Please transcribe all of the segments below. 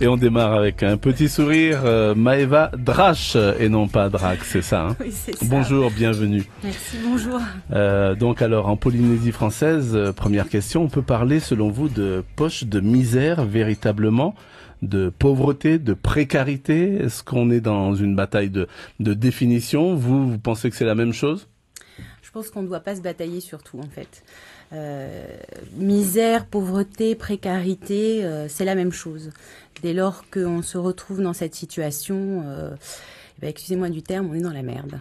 Et on démarre avec un petit sourire. Maëva Drache et non pas Drax, c'est ça, hein? Oui, c'est ça. Bonjour, bienvenue. Merci, bonjour. Donc alors, en Polynésie française, première question, on peut parler selon vous de poche de misère véritablement, de pauvreté, de précarité? Est-ce qu'on est dans une bataille de définition? Vous pensez que c'est la même chose? Je pense qu'on ne doit pas se batailler sur tout, en fait. Misère, pauvreté, précarité, c'est la même chose. Dès lors qu'on se retrouve dans cette situation, excusez-moi du terme, on est dans la merde.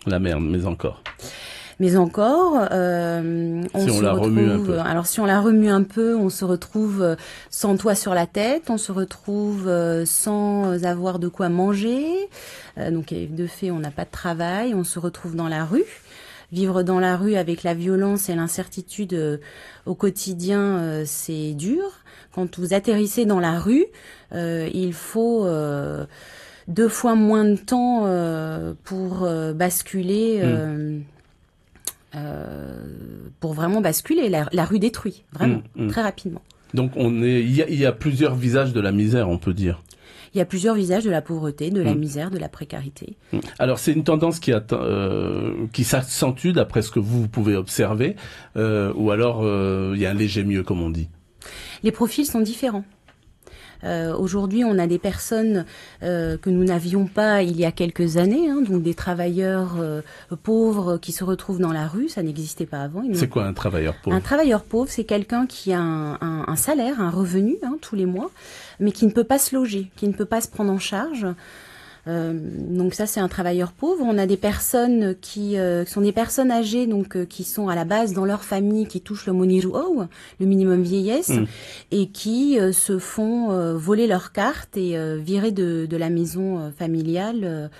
La merde, mais encore. Mais encore, si on la remue un peu. Alors si on la remue un peu, on se retrouve sans toit sur la tête, on se retrouve sans avoir de quoi manger. Donc de fait, on n'a pas de travail, on se retrouve dans la rue. Vivre dans la rue avec la violence et l'incertitude au quotidien, c'est dur. Quand vous atterrissez dans la rue, il faut 2 fois moins de temps pour basculer. Pour vraiment basculer, la rue détruit, vraiment, très rapidement. Donc il y a plusieurs visages de la misère, on peut dire. Il y a plusieurs visages de la pauvreté, de la misère, de la précarité. Alors c'est une tendance qui s'accentue d'après ce que vous pouvez observer, ou alors il y a un léger mieux, comme on dit. Les profils sont différents. Aujourd'hui, on a des personnes que nous n'avions pas il y a quelques années, donc des travailleurs pauvres qui se retrouvent dans la rue, ça n'existait pas avant. C'est quoi un travailleur pauvre? Un travailleur pauvre, c'est quelqu'un qui a un salaire, un revenu tous les mois, mais qui ne peut pas se loger, qui ne peut pas se prendre en charge. Donc ça, c'est un travailleur pauvre. On a des personnes qui sont des personnes âgées, donc qui sont à la base dans leur famille, qui touchent le moniruo, le minimum vieillesse, et qui se font voler leur carte et virer de la maison familiale.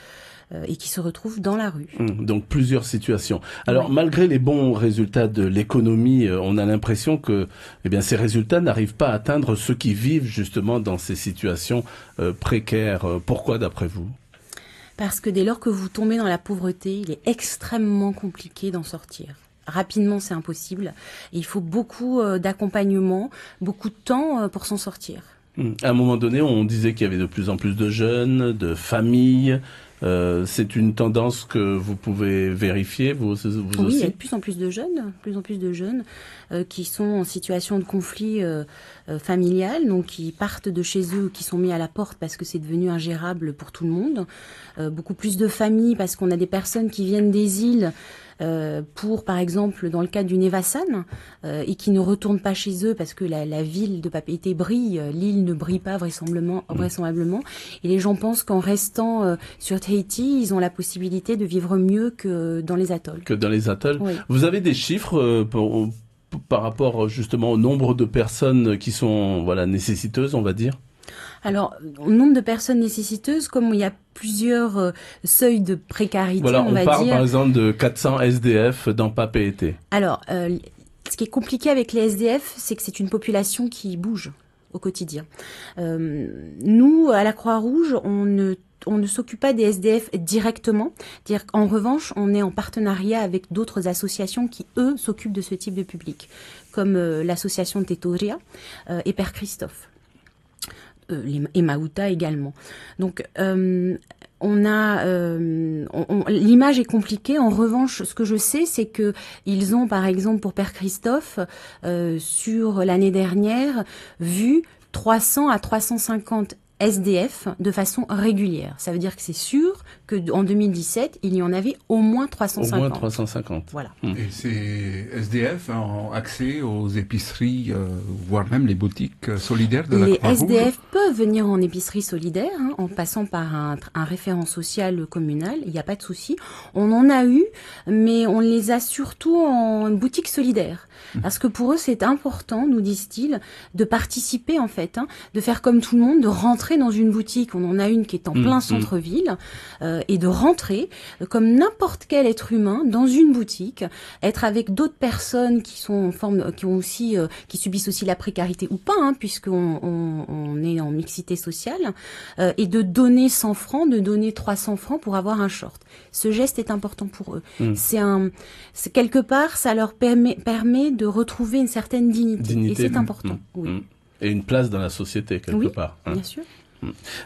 Et qui se retrouvent dans la rue. Donc plusieurs situations. Alors malgré les bons résultats de l'économie, on a l'impression que ces résultats n'arrivent pas à atteindre ceux qui vivent justement dans ces situations précaires. Pourquoi d'après vous? Parce que dès lors que vous tombez dans la pauvreté, il est extrêmement compliqué d'en sortir. Rapidement, c'est impossible. Et il faut beaucoup d'accompagnement, beaucoup de temps pour s'en sortir. À un moment donné, on disait qu'il y avait de plus en plus de jeunes, de familles. C'est une tendance que vous pouvez vérifier, vous aussi? Oui, il y a de plus en plus de jeunes qui sont en situation de conflit familial, donc qui partent de chez eux, qui sont mis à la porte parce que c'est devenu ingérable pour tout le monde. Beaucoup plus de familles parce qu'on a des personnes qui viennent des îles pour, par exemple, dans le cas du Nevasan, et qui ne retournent pas chez eux parce que la ville de Papeete brille, l'île ne brille pas vraisemblablement, et les gens pensent qu'en restant sur Tahiti, ils ont la possibilité de vivre mieux que dans les atolls. Oui. Vous avez des chiffres par rapport justement au nombre de personnes qui sont nécessiteuses, on va dire? Alors, au nombre de personnes nécessiteuses, comme il y a plusieurs seuils de précarité, on parle par exemple de 400 SDF dans Papeete. Alors, ce qui est compliqué avec les SDF, c'est que c'est une population qui bouge au quotidien. Nous, à la Croix-Rouge, on ne s'occupe pas des SDF directement. En revanche, on est en partenariat avec d'autres associations qui, eux, s'occupent de ce type de public, comme l'association Tetoria et Père Christophe. Et Maouta également. Donc, l'image est compliquée. En revanche, ce que je sais, c'est que ils ont, par exemple, pour Père Christophe, sur l'année dernière, vu 300 à 350 SDF de façon régulière. Ça veut dire que c'est sûr qu'en 2017, il y en avait au moins 350. Au moins 350. Voilà. Et ces SDF ont accès aux épiceries, voire même les boutiques solidaires de la Croix-Rouge? Les SDF peuvent venir en épicerie solidaire, en passant par un référent social communal, il n'y a pas de souci. On en a eu, mais on les a surtout en boutique solidaire. Parce que pour eux, c'est important, nous disent-ils, de participer en fait, de faire comme tout le monde, de rentrer dans une boutique. On en a une qui est en plein centre-ville, et de rentrer comme n'importe quel être humain dans une boutique, être avec d'autres personnes qui sont en forme, qui subissent aussi la précarité ou pas, puisqu'on est en mixité sociale, et de donner 100 francs, de donner 300 francs pour avoir un short. Ce geste est important pour eux. C'est quelque part, ça leur permet de retrouver une certaine dignité. Et c'est important. Oui. Et une place dans la société, quelque part. Bien sûr.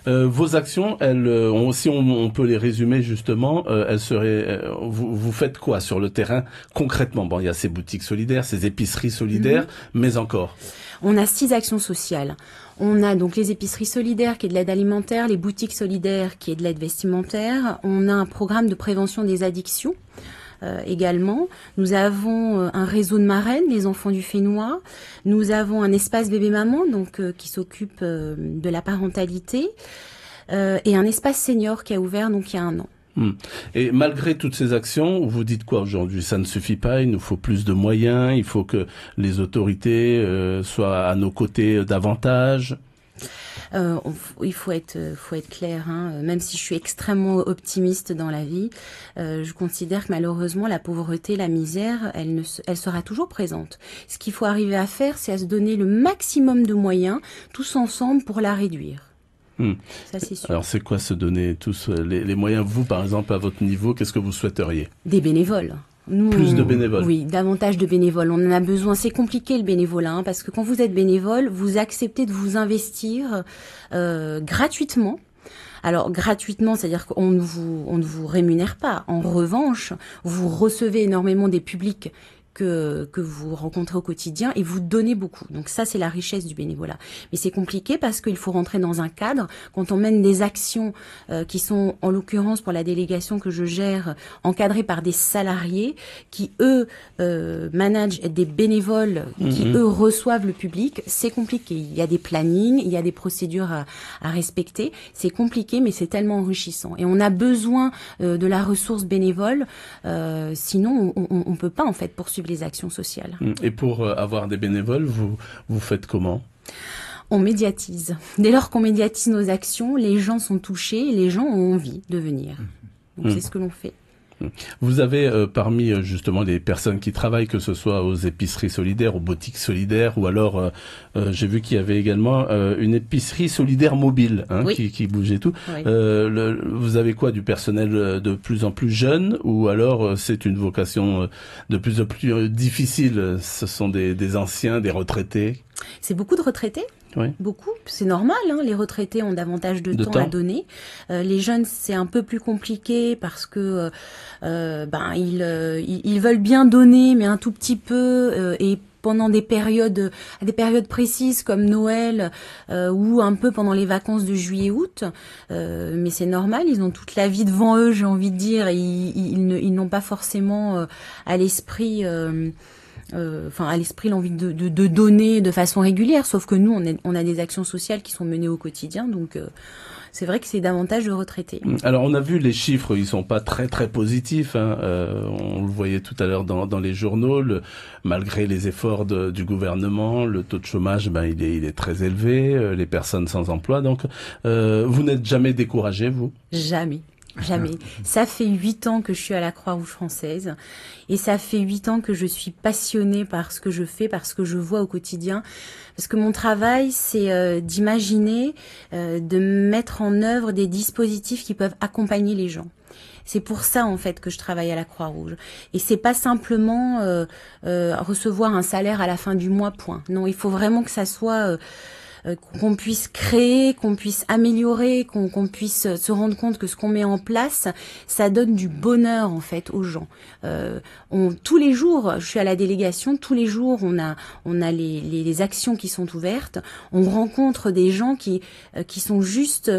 Vos actions, elles, si on peut les résumer justement, elles seraient. Vous faites quoi sur le terrain concrètement? Bon, il y a ces boutiques solidaires, ces épiceries solidaires, mais encore. On a 6 actions sociales. On a donc les épiceries solidaires qui est de l'aide alimentaire, les boutiques solidaires qui est de l'aide vestimentaire. On a un programme de prévention des addictions. Également. Nous avons un réseau de marraines, les enfants du Fénois. Nous avons un espace bébé-maman donc qui s'occupe de la parentalité et un espace senior qui a ouvert donc il y a 1 an. Et malgré toutes ces actions, vous dites quoi aujourd'hui? Ça ne suffit pas, il nous faut plus de moyens, il faut que les autorités soient à nos côtés davantage. Il faut être clair, hein. Même si je suis extrêmement optimiste dans la vie, je considère que malheureusement la pauvreté, la misère, elle sera toujours présente. Ce qu'il faut arriver à faire, c'est à se donner le maximum de moyens, tous ensemble, pour la réduire. Ça, c'est sûr. Alors, c'est quoi se donner tous les moyens? Vous, par exemple, à votre niveau, qu'est-ce que vous souhaiteriez? Des bénévoles. Nous, plus de bénévoles. Oui, davantage de bénévoles. On en a besoin. C'est compliqué le bénévolat, hein, parce que quand vous êtes bénévole, vous acceptez de vous investir gratuitement. Alors gratuitement, c'est-à-dire qu'on ne vous rémunère pas. En revanche, vous recevez énormément des publics que vous rencontrez au quotidien et vous donnez beaucoup. Donc ça, c'est la richesse du bénévolat. Mais c'est compliqué parce qu'il faut rentrer dans un cadre. Quand on mène des actions qui sont, en l'occurrence pour la délégation que je gère, encadrées par des salariés qui, eux, managent des bénévoles qui, eux, reçoivent le public, c'est compliqué. Il y a des plannings, il y a des procédures à respecter. C'est compliqué, mais c'est tellement enrichissant. Et on a besoin de la ressource bénévole. Sinon, on peut pas, en fait, poursuivre les actions sociales. Et pour avoir des bénévoles, vous faites comment? On médiatise. Dès lors qu'on médiatise nos actions, les gens sont touchés et les gens ont envie de venir. Donc c'est ce que l'on fait. Vous avez parmi justement les personnes qui travaillent, que ce soit aux épiceries solidaires, aux boutiques solidaires, ou alors j'ai vu qu'il y avait également une épicerie solidaire mobile, hein, oui, qui bougeait tout. Oui. Vous avez quoi, du personnel de plus en plus jeune, ou alors c'est une vocation de plus en plus difficile? Ce sont des anciens, des retraités? C'est beaucoup de retraités. Oui. Beaucoup, c'est normal, hein, les retraités ont davantage de temps à donner. Les jeunes, c'est un peu plus compliqué parce que ils veulent bien donner, mais un tout petit peu, et pendant des périodes précises comme Noël ou un peu pendant les vacances de juillet-août. Mais c'est normal, ils ont toute la vie devant eux, j'ai envie de dire. Ils n'ont pas forcément à l'esprit l'envie de donner de façon régulière, sauf que nous on a des actions sociales qui sont menées au quotidien, donc c'est vrai que c'est davantage de retraités. Alors on a vu les chiffres, ils sont pas très très positifs, hein. On le voyait tout à l'heure dans les journaux, malgré les efforts du gouvernement, le taux de chômage il est très élevé, les personnes sans emploi, donc vous n'êtes jamais découragé, vous? Jamais. Jamais. Ça fait 8 ans que je suis à la Croix-Rouge française et ça fait 8 ans que je suis passionnée par ce que je fais, par ce que je vois au quotidien. Parce que mon travail, c'est d'imaginer, de mettre en œuvre des dispositifs qui peuvent accompagner les gens. C'est pour ça, en fait, que je travaille à la Croix-Rouge. Et c'est pas simplement recevoir un salaire à la fin du mois, point. Non, il faut vraiment que ça soit... qu'on puisse créer, qu'on puisse améliorer, qu'on puisse se rendre compte que ce qu'on met en place, ça donne du bonheur en fait aux gens. Tous les jours, je suis à la délégation, tous les jours on a les actions qui sont ouvertes, on rencontre des gens qui sont juste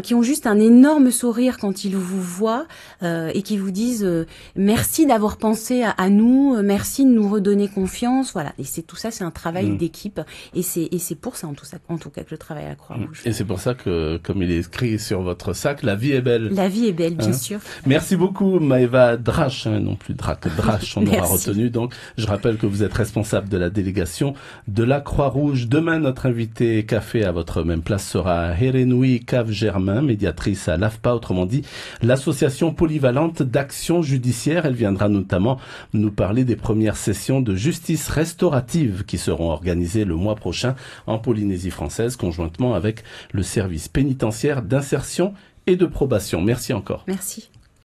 qui ont juste un énorme sourire quand ils vous voient et qui vous disent merci d'avoir pensé à nous, merci de nous redonner confiance, voilà. Et c'est tout ça, c'est un travail d'équipe et c'est pour ça en tout cas que je travaille à la Croix-Rouge. Et c'est pour ça que, comme il est écrit sur votre sac, la vie est belle. La vie est belle, bien sûr. Merci beaucoup Maëva Drache, non plus Drache, on aura retenu. Donc, je rappelle que vous êtes responsable de la délégation de la Croix-Rouge. Demain, notre invité café à votre même place sera Hérénoui Cave-Germain, médiatrice à l'AFPA, autrement dit l'association polyvalente d'action judiciaire. Elle viendra notamment nous parler des premières sessions de justice restaurative qui seront organisées le mois prochain en Polynésie française, conjointement avec le service pénitentiaire d'insertion et de probation. Merci encore. Merci.